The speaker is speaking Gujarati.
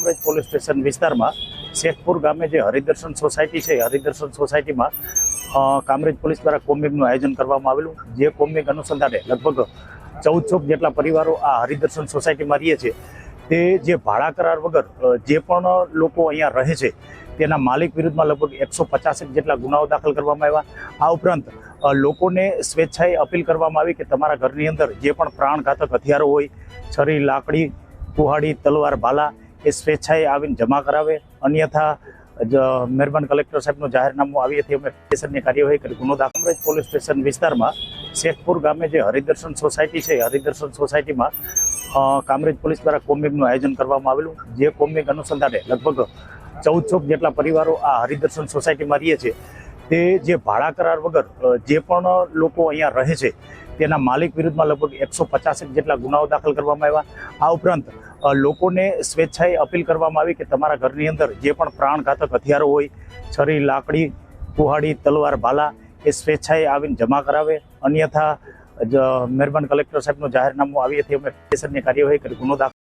કામરેજ પોલીસ સ્ટેશન વિસ્તારમાં શેખપુર ગામે જે હરિદર્શન સોસાયટી છે, હરિદર્શન સોસાયટીમાં કામરેજ પોલીસ દ્વારા કોમિંગનું આયોજન કરવામાં આવેલું। જે કોમિંગ અનુસંધાને લગભગ 1400 જેટલા પરિવારો આ હરિદર્શન સોસાયટીમાં રહે છે। તે જે ભાડા કરાર વગર જે પણ લોકો અહીંયા રહે છે તેના માલિક વિરુદ્ધમાં લગભગ 150 જેટલા ગુનાઓ દાખલ કરવામાં આવ્યા। આ ઉપરાંત લોકોને સ્વેચ્છાએ અપીલ કરવામાં આવી કે તમારા ઘરની અંદર જે પણ પ્રાણઘાતક હથિયારો હોય, છરી, લાકડી, કુહાડી, તલવાર, ભાલા એ સ્વેચ્છાએ આવીને જમા કરાવે, અન્યથા મહેરબાન કલેક્ટર સાહેબનું જાહેરનામું આવ્યાથી અમે સ્ટેશનની કાર્યવાહી કરી ગુનો દાખલ। કામરેજ પોલીસ સ્ટેશન વિસ્તારમાં શેખપુર ગામે જે હરિદર્શન સોસાયટી છે, હરિદર્શન સોસાયટીમાં કામરેજ પોલીસ દ્વારા કોમિંગનું આયોજન કરવામાં આવેલું। જે કોમિંગ અનુસંધાને લગભગ 1400 જેટલા પરિવારો આ હરિદર્શન સોસાયટીમાં રહે છે। તે જે ભાડા કરાર વગર જે પણ લોકો અહીંયા રહે છે તેના માલિક વિરુદ્ધમાં લગભગ 150 જેટલા ગુનાઓ દાખલ કરવામાં આવ્યા। આ ઉપરાંત લોકોને સ્વેચ્છાએ અપીલ કરવામાં આવી કે તમારા ઘરની અંદર જે પણ પ્રાણઘાતક હથિયારો હોય, છરી, લાકડી, કુહાડી, તલવાર, ભાલા એ સ્વેચ્છાએ આવીને જમા કરાવે, અન્યથા મહેરબાન કલેક્ટર સાહેબનું જાહેરનામું આવ્યાથી અમે સ્ટેશનની કાર્યવાહી કરી ગુનો દાખલ।